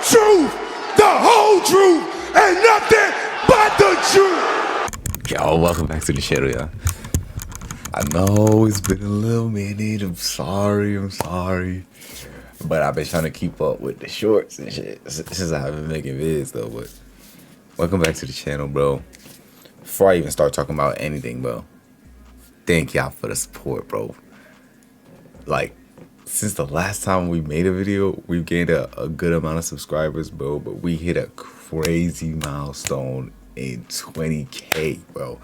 truth, the whole truth, and nothing but the truth. Yo, welcome back to the channel, y'all. I know it's been a little minute. I'm sorry. But I've been trying to keep up with the shorts and shit since I've been making vids, though. But welcome back to the channel, bro. Before I even start talking about anything, bro, thank y'all for the support, bro. Like, since the last time we made a video, we've gained a good amount of subscribers, bro. But we hit a crazy milestone in 20K, bro.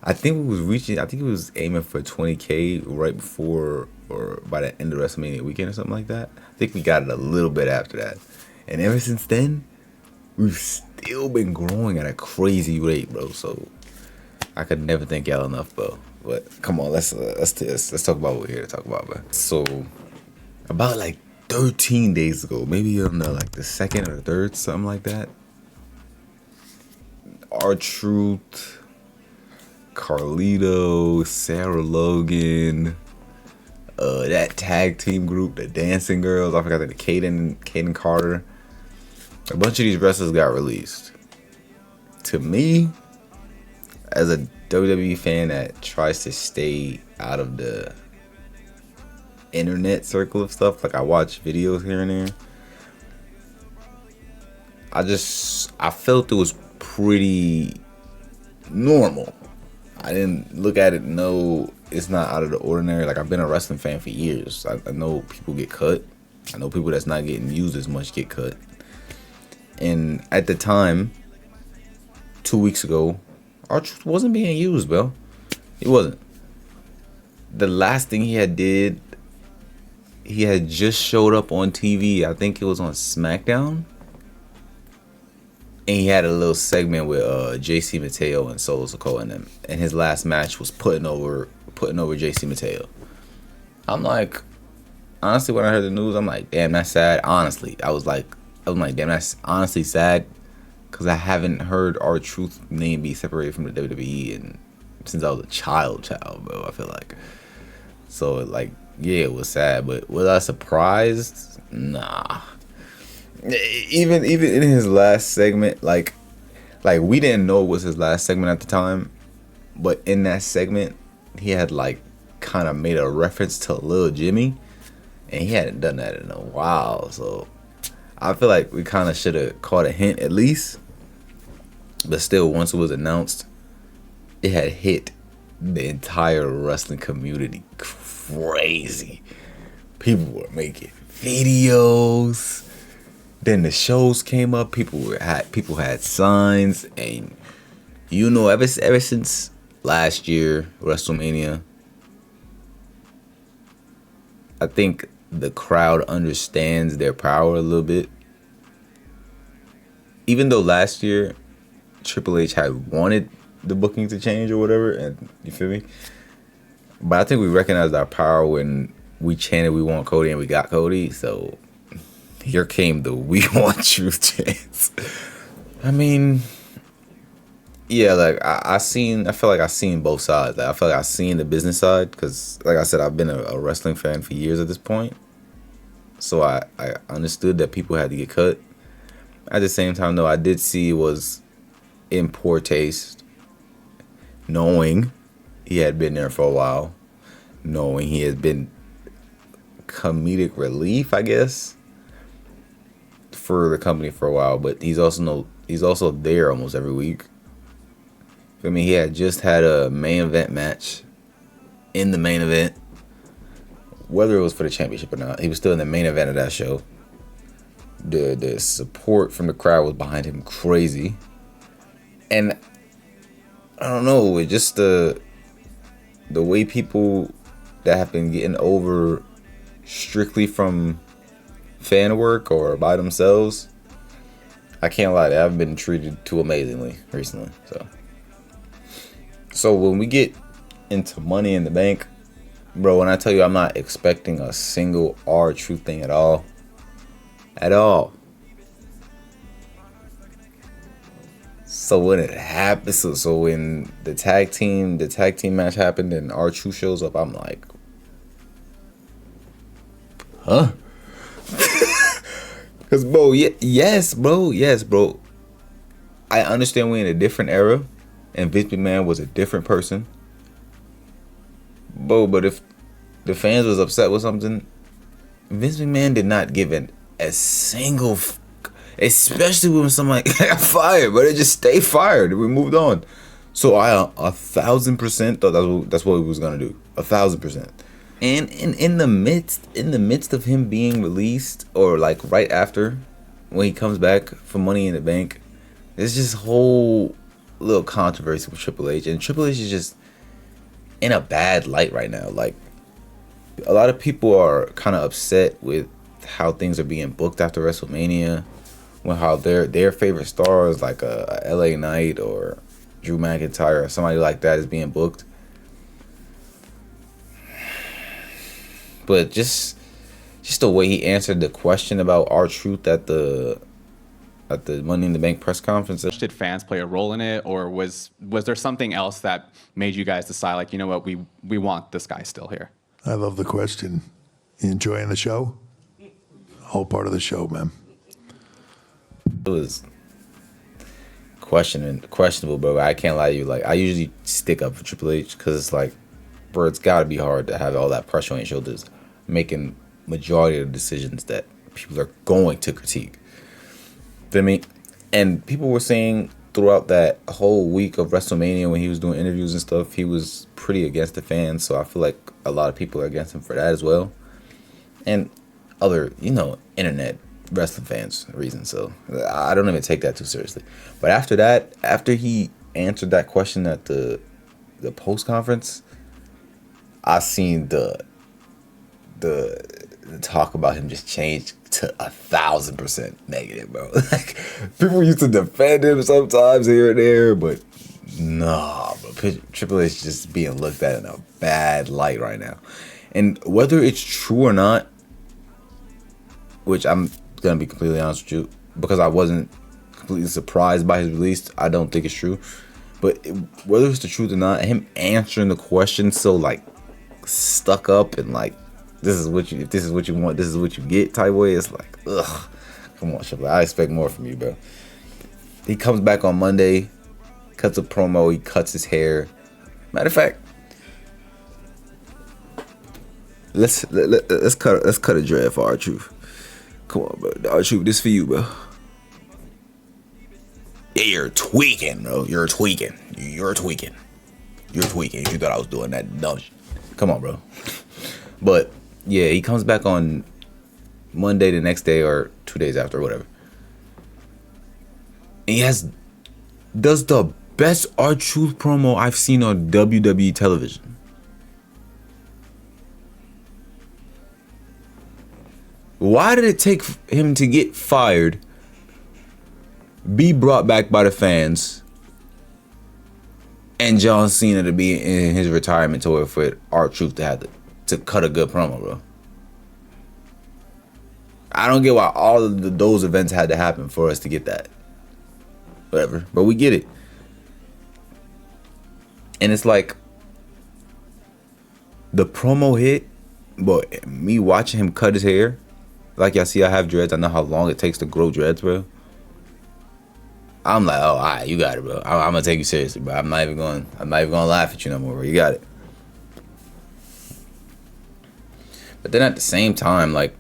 I think it was aiming for 20K right before or by the end of WrestleMania weekend or something like that. I think we got it a little bit after that. And ever since then, we've still been growing at a crazy rate, bro. So I could never thank y'all enough, bro. But come on, let's talk about what we're here to talk about, bro. So about like 13 days ago, maybe on like the second or third, something like that, RTruth, Carlito, Sarah Logan, that tag team group, the Dancing Girls, I forgot that, Caden Carter, a bunch of these wrestlers got released. To me, as a WWE fan that tries to stay out of the internet circle of stuff, like I watch videos here and there, I felt it was pretty normal. I didn't look at it, no, it's not out of the ordinary. Like, I've been a wrestling fan for years. I know people get cut. I know people that's not getting used as much get cut. And at the time, 2 weeks ago, RTruth wasn't being used, bro. He wasn't. The last thing he had just showed up on TV. I think it was on SmackDown. And he had a little segment with JC Mateo and Solo Sikoa in them. And his last match was putting over JC Mateo. I'm like, honestly, when I heard the news, I'm like, damn, that's sad. Honestly, I was like, damn, that's honestly sad. Because I haven't heard RTruth name be separated from the WWE and since I was a child, bro, I feel like. So, like, yeah, it was sad. But was I surprised? Nah. Even in his last segment, like we didn't know it was his last segment at the time, but in that segment he had like kind of made a reference to Lil Jimmy, and he hadn't done that in a while. So I feel like we kind of should have caught a hint at least. But still, once it was announced, it had hit the entire wrestling community crazy. People were making videos. Then the shows came up. People had signs, and you know, ever since last year WrestleMania, I think the crowd understands their power a little bit. Even though last year Triple H had wanted the booking to change or whatever, and you feel me? But I think we recognized our power when we chanted "We want Cody" and we got Cody. So here came the "We Want Truth" chance. I mean, yeah, like I feel like I seen both sides. Like, I feel like I seen the business side because, like I said, I've been a wrestling fan for years at this point. So I understood that people had to get cut. At the same time, though, I did see it was in poor taste, knowing he had been there for a while, knowing he has been comedic relief, I guess, for the company for a while, but he's also there almost every week. I mean, he had just had a main event match in the main event, whether it was for the championship or not. He was still in the main event of that show. The support from the crowd was behind him crazy, and I don't know, it just the way people that have been getting over strictly from fan work or by themselves, I can't lie, they haven't been treated too amazingly recently. So when we get into Money in the Bank, bro, when I tell you I'm not expecting a single RTruth thing at all, so when it happened, so when the tag team match happened and RTruth shows up, I'm like, huh? bro, yes, bro. I understand we're in a different era, and Vince McMahon was a different person, bro. But if the fans was upset with something, Vince McMahon did not give a single, especially when somebody got fired, but it just stayed fired. We moved on. So I 1,000% thought that's what he was gonna do. 1,000%. And in the midst of him being released, or like right after, when he comes back for Money in the Bank, there's this whole little controversy with Triple H, and Triple H is just in a bad light right now. Like, a lot of people are kind of upset with how things are being booked after WrestleMania, when how their favorite stars like a LA Knight or Drew McIntyre or somebody like that is being booked. But just the way he answered the question about RTruth at the Money in the Bank press conference. Did fans play a role in it, or was there something else that made you guys decide, like, you know what, we want this guy still here? I love the question. You enjoying the show? Whole part of the show, man. It was questionable, bro. I can't lie to you. Like, I usually stick up for Triple H because it's like, bro, it's got to be hard to have all that pressure on your shoulders, making majority of the decisions that people are going to critique. Feel me? And people were saying throughout that whole week of WrestleMania, when he was doing interviews and stuff, he was pretty against the fans. So I feel like a lot of people are against him for that as well, and other, internet wrestling fans reasons. So I don't even take that too seriously. But after that, after he answered that question at the post conference, I seen the talk about him just changed to 1,000% negative, bro. Like, people used to defend him sometimes here and there, but nah, bro. Triple H just being looked at in a bad light right now. And whether it's true or not, which I'm gonna be completely honest with you, because I wasn't completely surprised by his release, I don't think it's true. But whether it's the truth or not, him answering the question so like stuck up and like, if this is what you want, this is what you get type way, it's like, ugh, come on, Triple H. I expect more from you, bro. He comes back on Monday, cuts a promo, he cuts his hair. Matter of fact, let's cut a dread for RTruth. Come on, bro. RTruth, this for you, bro. Yeah, you're tweaking, bro. You're tweaking. You thought I was doing that dumb shit. Come on, bro. But yeah, he comes back on Monday the next day or 2 days after, whatever. And he does the best RTruth promo I've seen on WWE television. Why did it take him to get fired, be brought back by the fans, and John Cena to be in his retirement tour for RTruth to have to cut a good promo, bro? I don't get why all of those events had to happen for us to get that. Whatever, but we get it. And it's like, the promo hit, but me watching him cut his hair, like y'all see, I have dreads. I know how long it takes to grow dreads, bro. I'm like, oh, all right, you got it, bro. I'm gonna take you seriously, bro. I'm not even gonna laugh at you no more, bro. You got it. But then at the same time, like,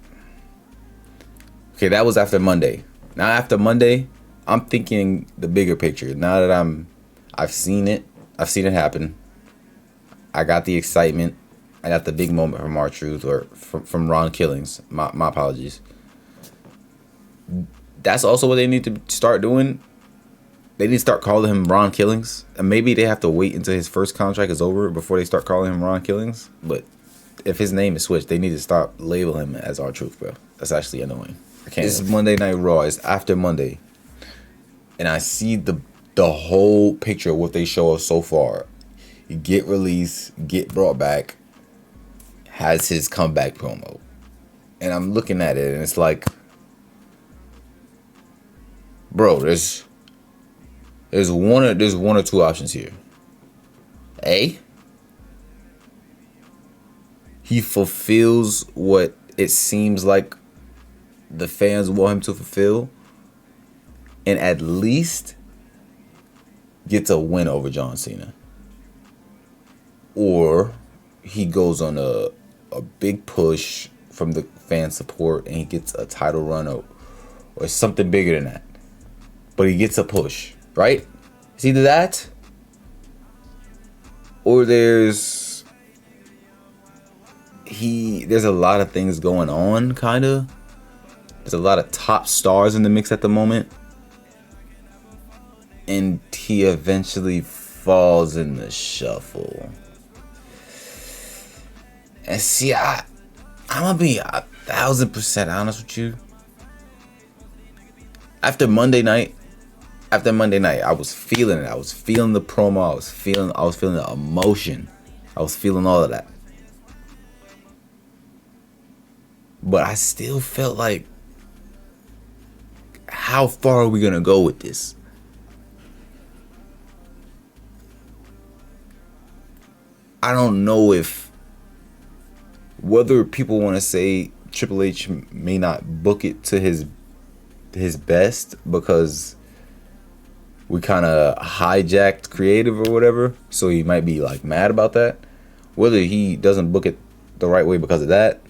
okay, that was after Monday. Now after Monday, I'm thinking the bigger picture. Now that I've seen it happen. I got the excitement. I got the big moment from RTruth, or from Ron Killings. My apologies. That's also what they need to start doing. They need to start calling him Ron Killings. And maybe they have to wait until his first contract is over before they start calling him Ron Killings. But if his name is switched, they need to stop labeling him as RTruth, bro. That's actually annoying. This is Monday Night Raw. It's after Monday. And I see the whole picture of what they show us so far. You get released, get brought back, has his comeback promo. And I'm looking at it and it's like, bro, there's one or two options here. A, he fulfills what it seems like the fans want him to fulfill, and at least gets a win over John Cena. Or he goes on a big push from the fan support and he gets a title run or something bigger than that. But he gets a push, right? It's either that or there's a lot of things going on, kind of. There's a lot of top stars in the mix at the moment. And he eventually falls in the shuffle. And see, I'm gonna be 1,000% honest with you. After Monday night, I was feeling it. I was feeling the promo. I was feeling the emotion. I was feeling all of that. But I still felt like, how far are we gonna go with this? I don't know whether people want to say Triple H may not book it to his best because we kind of hijacked creative or whatever, so he might be like mad about that. Whether he doesn't book it the right way because of that,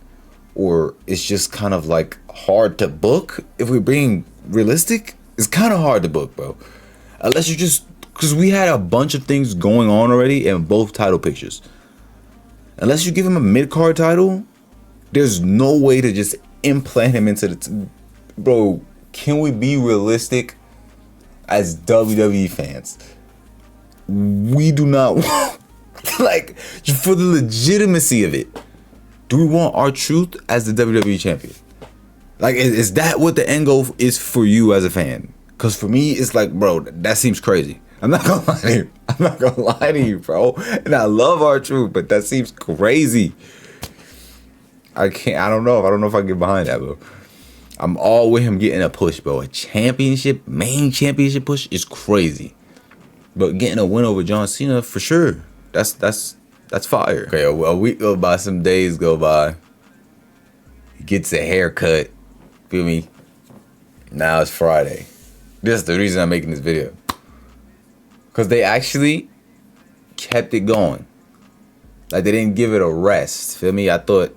or it's just kind of like hard to book. If we're being realistic, it's kind of hard to book, bro. Unless you just, because we had a bunch of things going on already in both title pictures. Unless you give him a mid-card title, there's no way to just implant him into the... Bro, can we be realistic as WWE fans? We do not want... Like, for the legitimacy of it, do we want RTruth as the WWE champion? Like, is that what the end goal is for you as a fan? Because for me, it's like, bro, that seems crazy. I'm not gonna lie to you, bro. And I love RTruth, but that seems crazy. I don't know if I can get behind that, bro. I'm all with him getting a push, bro. A championship, main championship push is crazy. But getting a win over John Cena, for sure. That's fire. Okay, a week go by, some days go by. He gets a haircut. Feel me? Now it's Friday. This is the reason I'm making this video. Because they actually kept it going. Like, they didn't give it a rest. Feel me? I thought,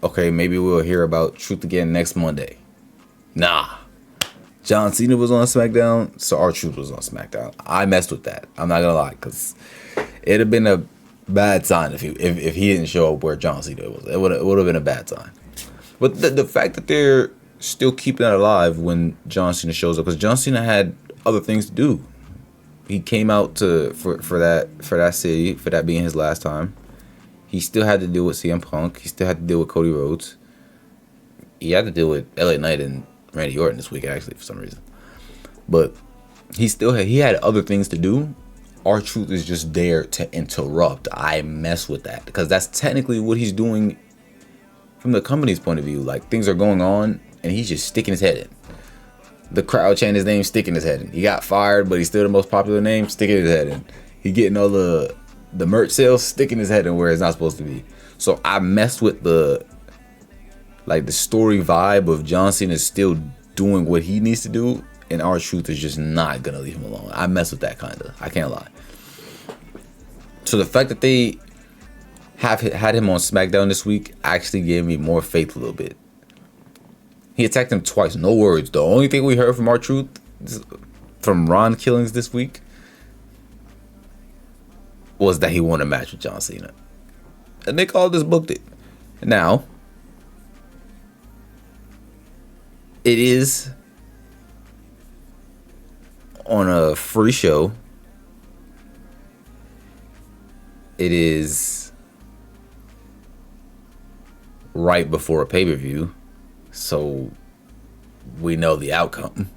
okay, maybe we'll hear about Truth again next Monday. Nah. John Cena was on SmackDown, so RTruth was on SmackDown. I messed with that. I'm not gonna lie, because it'd have been a bad sign if he didn't show up where John Cena was. It would have been a bad sign. But the fact that they're still keeping that alive when John Cena shows up, because John Cena had other things to do. He came out for that city, for that being his last time. He still had to deal with CM Punk. He still had to deal with Cody Rhodes. He had to deal with LA Knight and Randy Orton this week, actually, for some reason. But he had other things to do. RTruth is just there to interrupt. I mess with that because that's technically what he's doing from the company's point of view. Like, things are going on and he's just sticking his head in. The crowd chanting his name, sticking his head in. He got fired, but he's still the most popular name, sticking his head in. He getting all the merch sales, sticking his head in where it's not supposed to be. So I messed with the story vibe of John Cena still doing what he needs to do, and RTruth is just not gonna leave him alone. I mess with that kinda. I can't lie. So the fact that they had him on SmackDown this week actually gave me more faith a little bit. He attacked him twice, no words. The only thing we heard from RTruth, from Ron Killings this week, was that he won a match with John Cena. And they called this, booked it. Now, it is on a free show. It is right before a pay-per-view. So we know the outcome.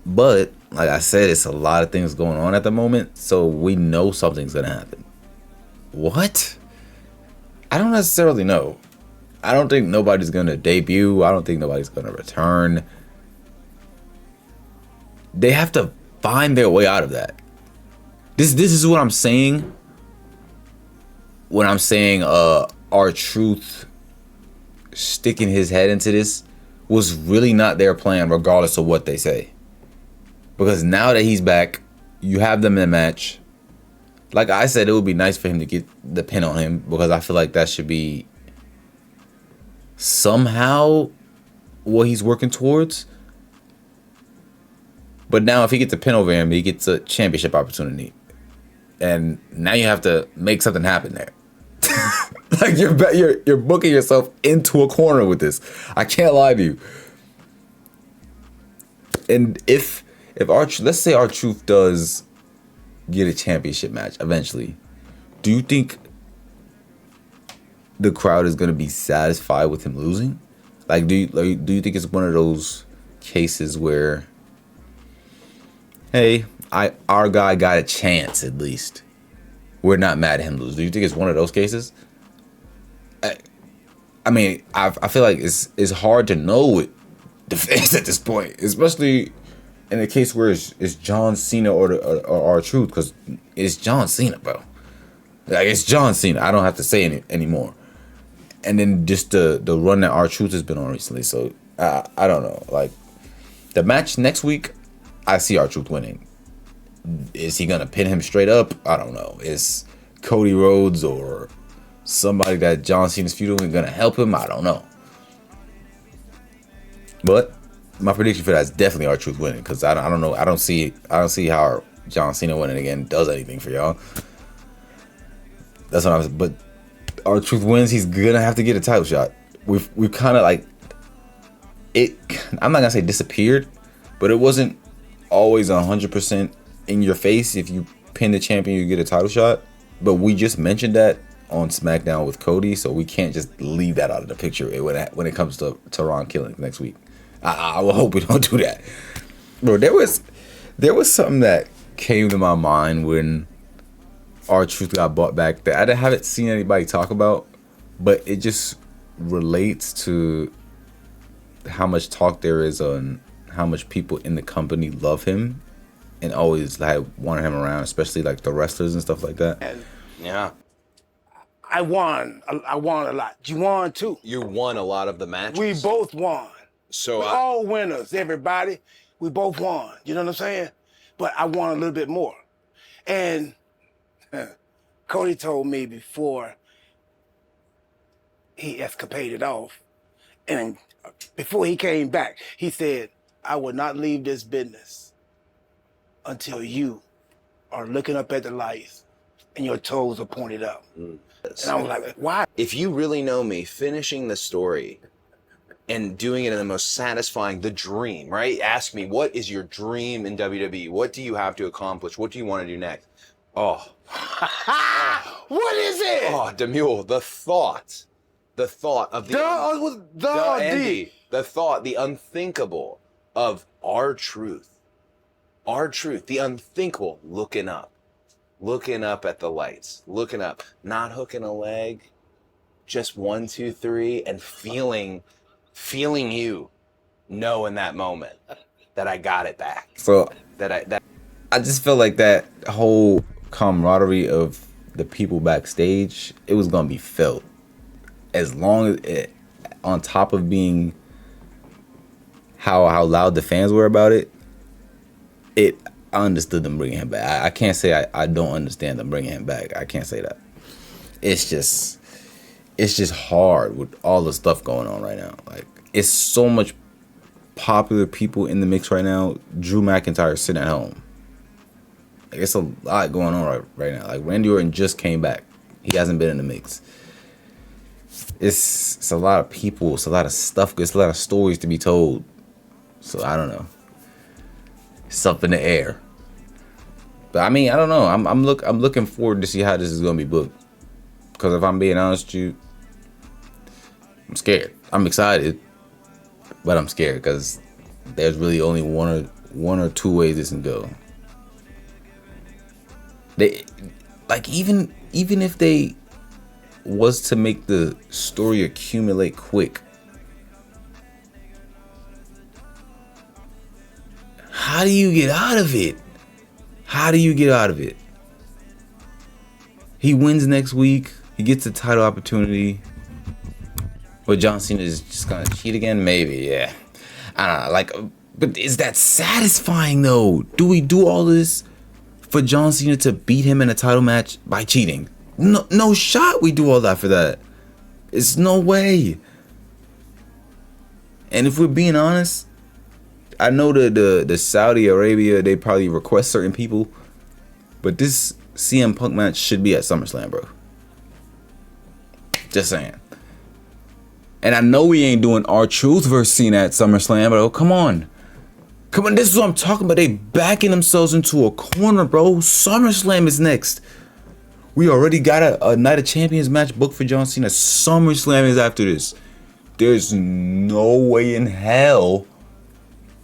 But like I said, it's a lot of things going on at the moment, so we know something's gonna happen. What? I don't necessarily know. I don't think nobody's gonna debut. I don't think nobody's gonna return. They have to find their way out of that. This is what I'm saying when I'm saying RTruth sticking his head into this was really not their plan, regardless of what they say. Because now that he's back, you have them in a match. Like I said, it would be nice for him to get the pin on him, because I feel like that should be somehow what he's working towards. But now if he gets a pin over him, he gets a championship opportunity. And now you have to make something happen there. Like you're booking yourself into a corner with this. I can't lie to you. And if let's say RTruth does get a championship match eventually, do you think the crowd is gonna be satisfied with him losing? Like, do you think it's one of those cases where, hey, our guy got a chance at least, we're not mad at him lose? Do you think it's one of those cases? I mean, I feel like it's hard to know with the fans at this point, especially in a case where it's John Cena or RTruth, because it's John Cena, bro. Like, it's John Cena. I don't have to say anymore. And then just the run that RTruth has been on recently. So I don't know. Like, the match next week, I see RTruth winning. Is he gonna pin him straight up? I don't know. Is Cody Rhodes or somebody that John Cena's feuding with gonna help him? I don't know. But my prediction for that is definitely RTruth winning, because I don't know. I don't see how John Cena winning again does anything for y'all. That's what I was. But RTruth wins, he's gonna have to get a title shot. We've kind of like it. I'm not gonna say disappeared, but it wasn't always 100% in your face. If you pin the champion, you get a title shot. But we just mentioned that on SmackDown with Cody, so we can't just leave that out of the picture when it comes to Ron Killing next week. I will hope we don't do that. Bro, there was something that came to my mind when RTruth got bought back that I haven't seen anybody talk about, but it just relates to how much talk there is on how much people in the company love him and always like wanted him around, especially like the wrestlers and stuff like that. And Yeah. I won a lot. You won too. You won a lot of the matches. We both won. So We're all winners, everybody. We both won. You know what I'm saying? But I won a little bit more. And Cody told me before he escapaded off, and before he came back, he said, I will not leave this business until you are looking up at the lights and your toes are pointed up. And I was like, why? if you really know me, finishing the story and doing it in the most satisfying, the dream, right? Ask me, what is your dream in WWE? What do you have to accomplish? What do you want to do next? Oh, What is it? oh, Demule, the thought of the D. the thought, the unthinkable of RTruth, the unthinkable, looking up at the lights, looking up, not hooking a leg, just 1, 2, 3, and feeling you know in that moment that I got it back. So That I just felt like that whole camaraderie of the people backstage, it was gonna be felt. As long as it, on top of being how loud the fans were about it, I understood them bringing him back. I can't say I don't understand them bringing him back. I can't say that. It's just hard with all the stuff going on right now. Like, it's so much popular people in the mix right now. Drew McIntyre sitting at home. Like, it's a lot going on right now. Like, Randy Orton just came back. He hasn't been in the mix. It's a lot of people. It's a lot of stuff. It's a lot of stories to be told. So I don't know. It's up in the air. But I mean, I don't know. I'm looking forward to see how this is gonna be booked. Because if I'm being honest with you, I'm scared. I'm excited, but I'm scared because there's really only one or two ways this can go. They like even if they was to make the story accumulate quick, how do you get out of it? How do you get out of it? He wins next week. He gets a title opportunity. But John Cena is just gonna cheat again? Maybe, yeah. I don't know, like, but is that satisfying though? Do we do all this for John Cena to beat him in a title match by cheating? No, no shot we do all that for that. It's no way. And if we're being honest, I know the Saudi Arabia, they probably request certain people, but this CM Punk match should be at SummerSlam, bro. Just saying. And I know we ain't doing RTruth versus Cena at SummerSlam, bro. Come on. Come on, this is what I'm talking about. They backing themselves into a corner, bro. SummerSlam is next. We already got a Night of Champions match booked for John Cena. SummerSlam is after this. There's no way in hell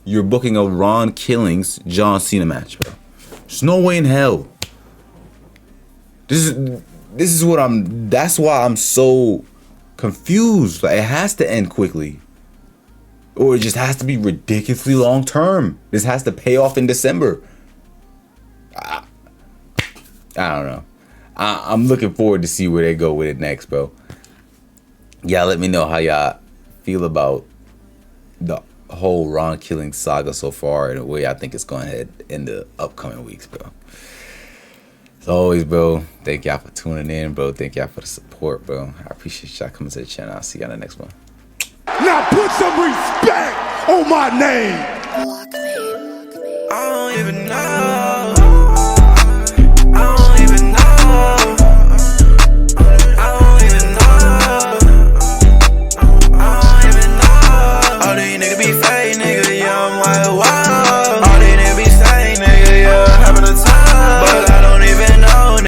you're booking a Ron Killings John Cena match, bro. There's no way in hell. This is what that's why I'm so confused. Like, it has to end quickly. Or it just has to be ridiculously long term. This has to pay off in December. I don't know. I'm looking forward to see where they go with it next, bro. Y'all let me know how y'all feel about the whole Ron Killing saga so far and the way I think it's going to head in the upcoming weeks, bro. As always, bro, thank y'all for tuning in, bro. Thank y'all for the support, bro. I appreciate y'all coming to the channel. I'll see y'all in the next one. Now put some respect on my name.